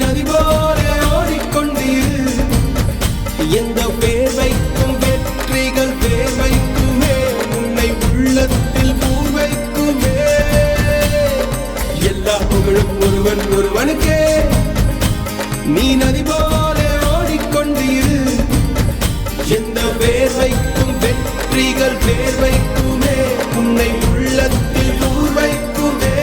நதி போல ஓடிக்கொண்டீரு. எந்த வேர்வைக்கும் வெற்றிகள் வேர்வைக்குமே, உன்னை உள்ளத்தில் பூர் வைக்குமே. எல்லா புகழும் ஒருவன் ஒருவனுக்கே. நீ நதி போல ஓடிக்கொண்டீரு. எந்த வேர்வைக்கும் வெற்றிகள் வேர்வைக்குமே, உன்னை உள்ளத்தில் பூர் வைக்குமே.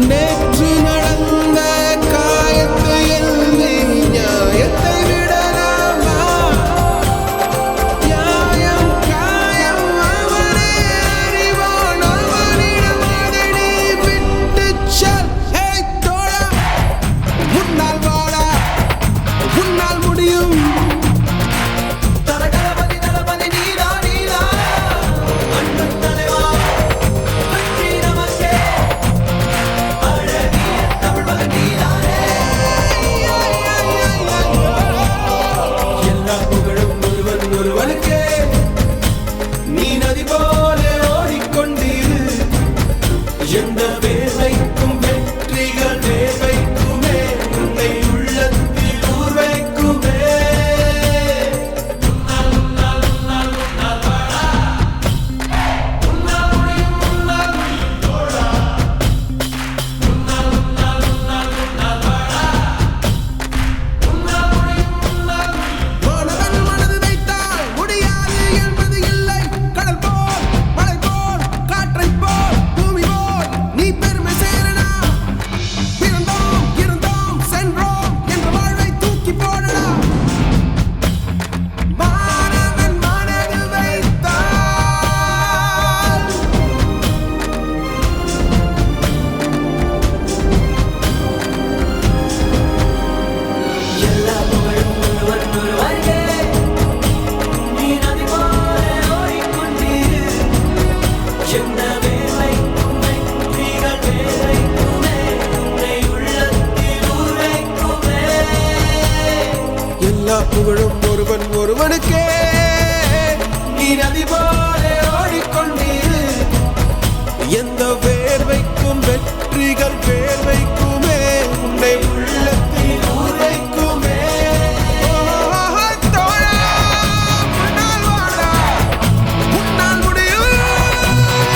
நேற்று நடந்த காயத்தை எழுதி நியாயத்தை விடலாமா? நியாயம் காயம் அவனே அறிவான், அவனிடம் அதை நீ விட்டுச் செல். தோழா, முன்னால் வாடா, உன்னால் முடியும். எந்த வேர்வைக்கும் வெற்றிகள் வேர்வைக்குமே, உன்னை உள்ளத்தில் ஊர் வைக்குமே. மாணவன் மனது வைத்தால் முடியாது என்பது இல்லை. கடல் போல் மலை போல் காற்றை போல் பூமி போல் நீ பெருமை சேரடா. பிறந்தோம் இருந்தோம் சென்றோம் என்ற வாழ்வை தூக்கி போடடா. மாணவன் மனது வைத்தால் எல்லா புகழும் ஒருவன் ஒருவனுக்கே. நீ நதி போல ஓடிக்கொண்டீரு. எந்த வேர்வைக்கும் வெற்றிகள் வேர்வைக்குமே, உன்னை உள்ளத்தில் ஊர் வைக்குமே. எல்லா புகழும் ஒருவன் ஒருவனுக்கே. நீ நதி போல ஓடிக்கொண்டீரு. எந்த வேர்வைக்கும் வெற்றிகள் வேர்வைக்குமே, உன்னை உள்ளத்தில் ஊர் வைக்குமே. தோழா, முன்னால் வாடா, உன்னால் முடியும்,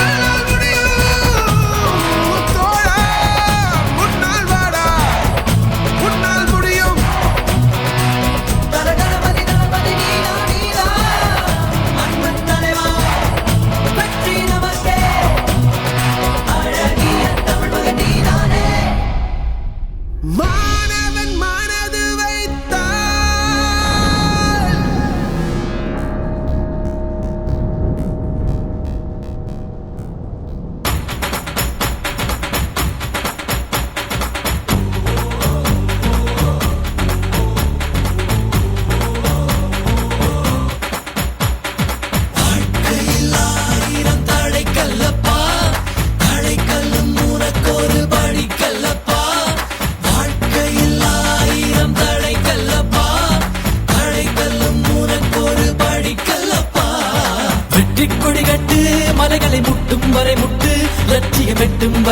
உன்னால் முடியும். தோழா, முன்னால் வாடா, உன்னால் முடியும். தலகணபதி தளபதி நீதா நீதா, அன்பன் தலைவா.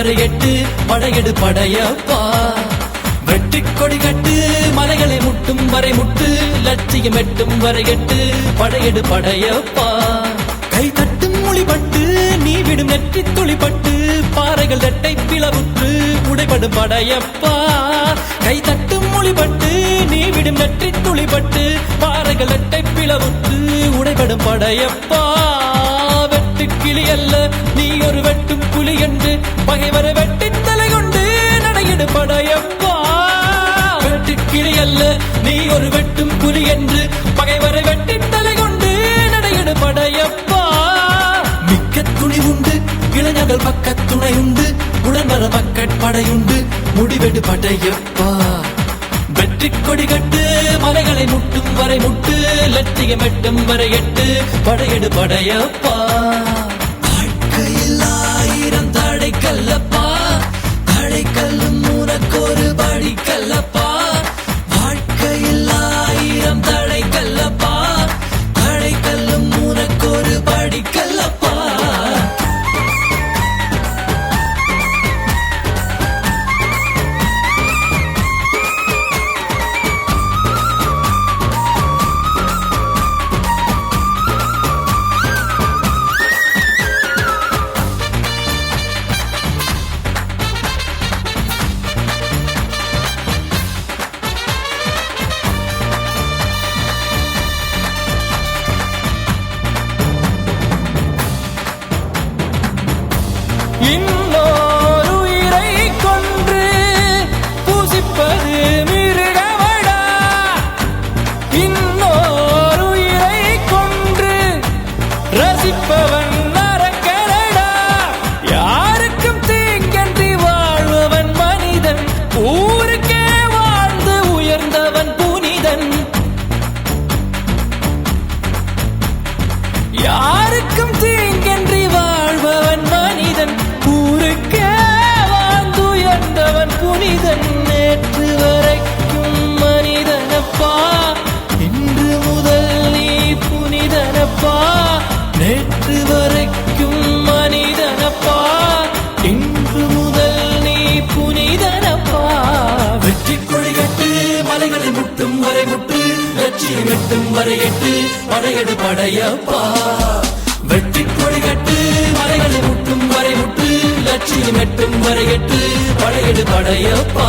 வரை எட்டு படையெடு படையப்பா வெற்றிக் கொடி கட்டு மலைகளை முட்டும் வரை முட்டு லட்சியம் எட்டும் வரை எட்டு படையெடு படையப்பா கை தட்டும் மொழிபட்டு நீ விடும் நெற்றி துளிப்பட்டு பாறைகள் ரெட்டை பிளவுற்று உடைபடும் படையப்பா கை தட்டும் மொழிபட்டு நீ விடும் நெற்றி துளிப்பட்டு பாறைகள் ரெட்டை பிளவுற்று உடைபடும் படையப்பா வெட்டு கிளி அல்ல நீ ஒரு வெட்டும் புலி என்று பகைவரை வெட்டி தலை கொண்டு நடையிடு படையப்பா வெட்டு கிளி அல்ல நீ ஒரு வெட்டும் புலி என்று பகைவரை வெட்டி தலை கொண்டு நடையிடு படையப்பா மிக்க துணி உண்டு இளைஞர்கள் பக்க துணை உண்டு உடன்வர மக்கட்படையுண்டு முடிவெடு படையப்பா வெற்றிக் கொடி கட்டு மலைகளை முட்டும் வரை முட்டு லட்சியம் எட்டும் வரை எட்டு படையெடு படையப்பா வாழ்க்கையில் ஆயிரம் தடை கல்லப்பா தடை கல்லும் உனக்கொரு படி கல்லப்பா வாழ்க்கையில் ஆயிரம் தடை கல்லப்பா தடை கல்லும் உனக்கொரு படி கல்லப்பா இன்னொரு உயிரை கொன்று பூசிப்பது மிருகமடா இன்னொரு உயிரை கொன்று ரசிப்பவன் நரக்கரடா யாருக்கும் தீங்கன்றி வாழ்பவன் மனிதன் ஊருக்கே வாழ்ந்து உயர்ந்தவன் புனிதன் யாருக்கும் தீங்கன்றி வாழ்பவன் மனிதன் ஊருக்கே வாழ்ந்துயர்ந்தவன் புனிதன் நேற்று வரைக்கும் மனிதனப்பா இன்று முதல் நீ புனிதனப்பா நேற்று வரைக்கும் மனிதனப்பா இன்று முதல் நீ புனிதனப்பா வெற்றிக் கொடி கட்டு மலைகளை முட்டும் வரை முட்டு லட்சியம் எட்டும் வரை எட்டு படையெடு படையப்பா வெற்றிக் கொடி கட்டு மலைகளை முட்டும் வரை முட்டு லட்சியம் எட்டும் வரை எட்டு படையெடு படையப்பா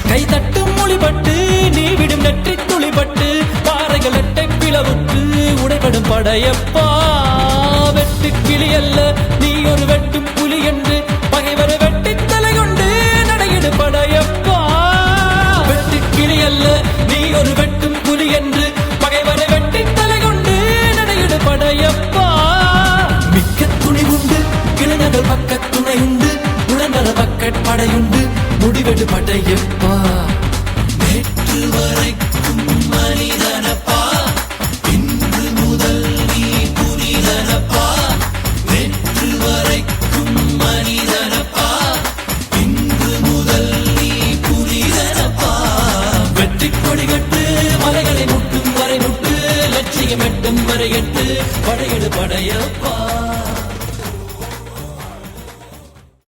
கை தட்டும் மொழிபட்டு நீ விடும் நெற்றி துளிப்பட்டு பாறைகள் எட்டை பிளவுற்று உடைபடும் படையப்பா வெட்டு கிளி அல்ல நீ ஒரு வெட்டும் புலி என்று பகைவரை வெட்டி தலை கொண்டு நடையிடு படையப்பா வெட்டு கிளி அல்ல நீ ஒரு வெட்டும் புலி என்று பகைவரை வெட்டி தலை கொண்டு நடையிடு படையப்பா மிக்க துணி உண்டு இளைஞர்கள் பக்க துணை உண்டு உடனர மக்கட்படையுண்டு முடிவெடு படையப்பா நேற்று வரைக்கும் மனிதனப்பா இன்று முதல் நீ புனிதனப்பா நேற்று வரைக்கும் மனிதனப்பா இன்று முதல் நீ புனிதனப்பா வெற்றிக் கொடி கட்டு மலைகளை முட்டும் வரை முட்டு லட்சியம் எட்டும் வரை எட்டு படையெடு படையப்பா